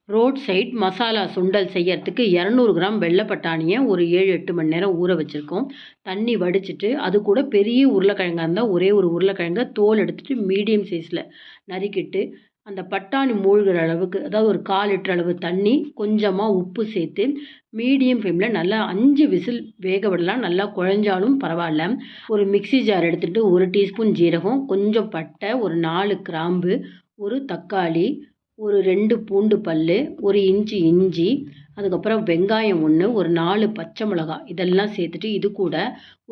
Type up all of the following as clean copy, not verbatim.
Road side masala சுண்டல் செய்யறதுக்கு 200 gram வெள்ளை பட்டாணியை ஒரு 7-8 மணி நேரம் ஊற வச்சுருக்கோம். தண்ணி வடிச்சிட்டு அது கூட பெரிய உருளைக்கிழங்கா இருந்தால் ஒரே ஒரு உருளைக்கிழங்க தோல் எடுத்துட்டு மீடியம் சைஸில் நறுக்கிட்டு அந்த பட்டாணி மூழ்கிற அளவுக்கு, அதாவது ஒரு 1/4 லிட்டர் அளவு தண்ணி, கொஞ்சமாக உப்பு சேர்த்து மீடியம் ஃப்ளேமில் நல்லா 5 விசில் வேக விடலாம். நல்லா குழஞ்சாலும் பரவாயில்ல. ஒரு மிக்ஸி ஜார் எடுத்துகிட்டு 1 டீஸ்பூன் ஜீரகம், கொஞ்சம் பட்டை, ஒரு 4 கிராம்பு, ஒரு தக்காளி, ஒரு 2 பூண்டு பல்லு, 1 இன்ச்சு இஞ்சி, அதுக்கப்புறம் வெங்காயம் 1, ஒரு 4 பச்சை மிளகாய் இதெல்லாம் சேர்த்துட்டு இது கூட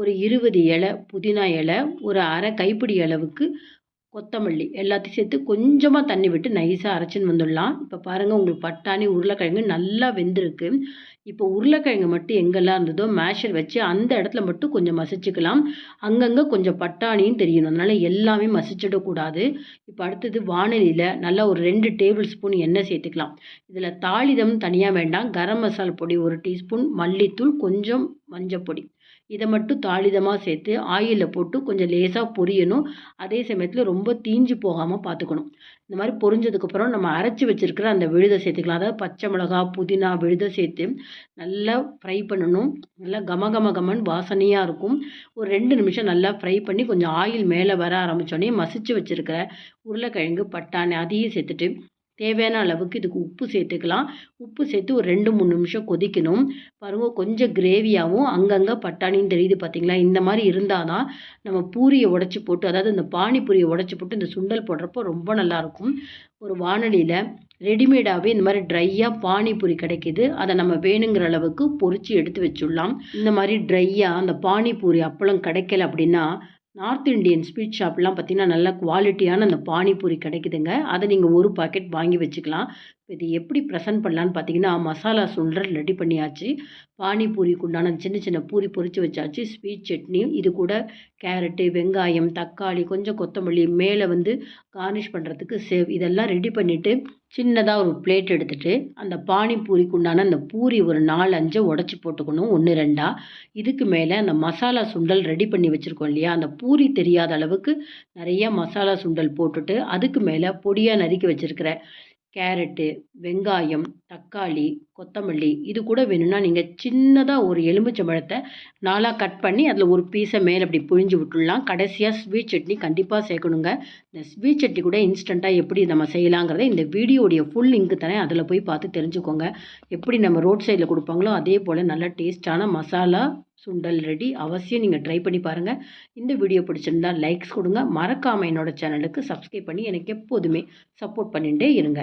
ஒரு 20 இலை புதினா இலை, ஒரு அரை கைப்பிடி அளவுக்கு கொத்தமல்லி எல்லாத்தையும் சேர்த்து கொஞ்சமாக தண்ணி விட்டு நைஸாக அரைச்சின்னு வந்துடலாம். இப்போ பாருங்கள், உங்களுக்கு பட்டாணி உருளைக்கிழங்கு நல்லா வெந்திருக்கு. இப்போ உருளைக்கிழங்கு மட்டும் எங்கெல்லாம் இருந்ததோ மேஷர் வச்சு அந்த இடத்துல மட்டும் கொஞ்சம் மசிச்சுக்கலாம். அங்கங்கே கொஞ்சம் பட்டாணியும் தெரியணும், அதனால் எல்லாமே மசிச்சிடக்கூடாது. இப்போ அடுத்தது வாணலியில் நல்லா ஒரு 2 டேபிள் ஸ்பூன் எண்ணெய் சேர்த்துக்கலாம். இதில் தாளிதம் தனியாக வேண்டாம். கரம் மசாலா பொடி 1 டீஸ்பூன், மல்லித்தூள், கொஞ்சம் மஞ்சள் பொடி, இதை மட்டும் தாளிதமாக சேர்த்து ஆயிலில் போட்டு கொஞ்சம் லேசாக பொரியணும். அதே சமயத்தில் ரொம்ப தீஞ்சு போகாமல் பார்த்துக்கணும். இந்த மாதிரி பொரிஞ்சதுக்கப்புறம் நம்ம அரைச்சி வச்சுருக்கிற அந்த விழுதை சேர்த்துக்கலாம். அதாவது பச்சை மிளகா, புதினா விழுதை சேர்த்து நல்லா ஃப்ரை பண்ணணும். நல்லா கமன்னு வாசனையாக இருக்கும். ஒரு 2 நிமிஷம் நல்லா ஃப்ரை பண்ணி கொஞ்சம் ஆயில் மேலே வர ஆரம்பித்தோடனே மசிச்சு வச்சுருக்கிற உருளைக்கிழங்கு, பட்டாணி அதையும் சேர்த்துட்டு தேவையான அளவுக்கு இதுக்கு உப்பு சேர்த்துக்கலாம். உப்பு சேர்த்து ஒரு 2-3 நிமிஷம் கொதிக்கணும். பாருங்க, கொஞ்சம் கிரேவியாகவும் அங்கங்கே பட்டாணின்னு தெரியுது பார்த்தீங்களா? இந்த மாதிரி இருந்தால் தான் நம்ம பூரியை உடைச்சி போட்டு, அதாவது இந்த பானிபூரியை உடைச்சி போட்டு இந்த சுண்டல் போடுறப்போ ரொம்ப நல்லாயிருக்கும். ஒரு வாணலியில் ரெடிமேடாகவே இந்த மாதிரி ட்ரையாக பானிபூரி கிடைக்கிது. அதை நம்ம வேணுங்கிற அளவுக்கு பொரித்து எடுத்து வச்சுடலாம். இந்த மாதிரி ட்ரையாக அந்த பானிபூரி அப்பளம் கிடைக்கல அப்படின்னா, நார்த் இண்டியன் ஸ்வீட் ஷாப்லாம் பார்த்தீங்கன்னா நல்ல குவாலிட்டியான அந்த பானிபூரி கிடைக்குதுங்க. அதை நீங்கள் ஒரு பாக்கெட் வாங்கி வச்சுக்கலாம். இது எப்படி ப்ரெசென்ட் பண்ணலான்னு பார்த்தீங்கன்னா, மசாலா சுண்டல் ரெடி பண்ணியாச்சு. பானிபூரிக்கு உண்டான சின்ன சின்ன பூரி பொரித்து வச்சாச்சு. ஸ்வீட் சட்னி, இது கூட கேரட்டு, வெங்காயம், தக்காளி, கொஞ்சம் கொத்தமல்லி, மேலே கார்னிஷ் பண்ணுறதுக்கு சேவ், இதெல்லாம் ரெடி பண்ணிவிட்டு சின்னதாக ஒரு பிளேட் எடுத்துகிட்டு அந்த பானிபூரிக்கு உண்டான அந்த பூரி ஒரு 4-5 உடச்சி போட்டுக்கணும், 1-2. இதுக்கு மேலே அந்த மசாலா சுண்டல் ரெடி பண்ணி வச்சுருக்கோம் இல்லையா, அந்த பூரி தெரியாத அளவுக்கு நிறைய மசாலா சுண்டல் போட்டுட்டு அதுக்கு மேலே பொடியாக நறுக்கி வச்சுருக்கிற கேரட்டு, வெங்காயம், தக்காளி, கொத்தமல்லி, இது கூட வேணும்னா நீங்கள் சின்னதாக ஒரு எலுமிச்சம்பழத்தை 4ஆ கட் பண்ணி அதில் ஒரு பீஸை மேலே அப்படி புழிஞ்சு விட்டுடலாம். கடைசியாக ஸ்வீட் சட்னி கண்டிப்பாக சேர்க்கணுங்க. இந்த ஸ்வீட் சட்னி கூட இன்ஸ்டண்ட்டாக எப்படி நம்ம செய்யலாங்கிறத இந்த வீடியோடைய ஃபுல் லிங்க் தரேன், அதில் போய் பார்த்து தெரிஞ்சுக்கோங்க. எப்படி நம்ம ரோட் சைடில் கொடுப்பாங்களோ அதே போல் நல்ல டேஸ்ட்டான மசாலா சுண்டல் ரெடி. அவசியம் நீங்கள் ட்ரை பண்ணி பாருங்கள். இந்த வீடியோ பிடிச்சிருந்தால் லைக்ஸ் கொடுங்க. மறக்காமல் என்னோடய சேனலுக்கு சப்ஸ்கிரைப் பண்ணி எனக்கு எப்போதுமே சப்போர்ட் பண்ணிகிட்டே இருங்க.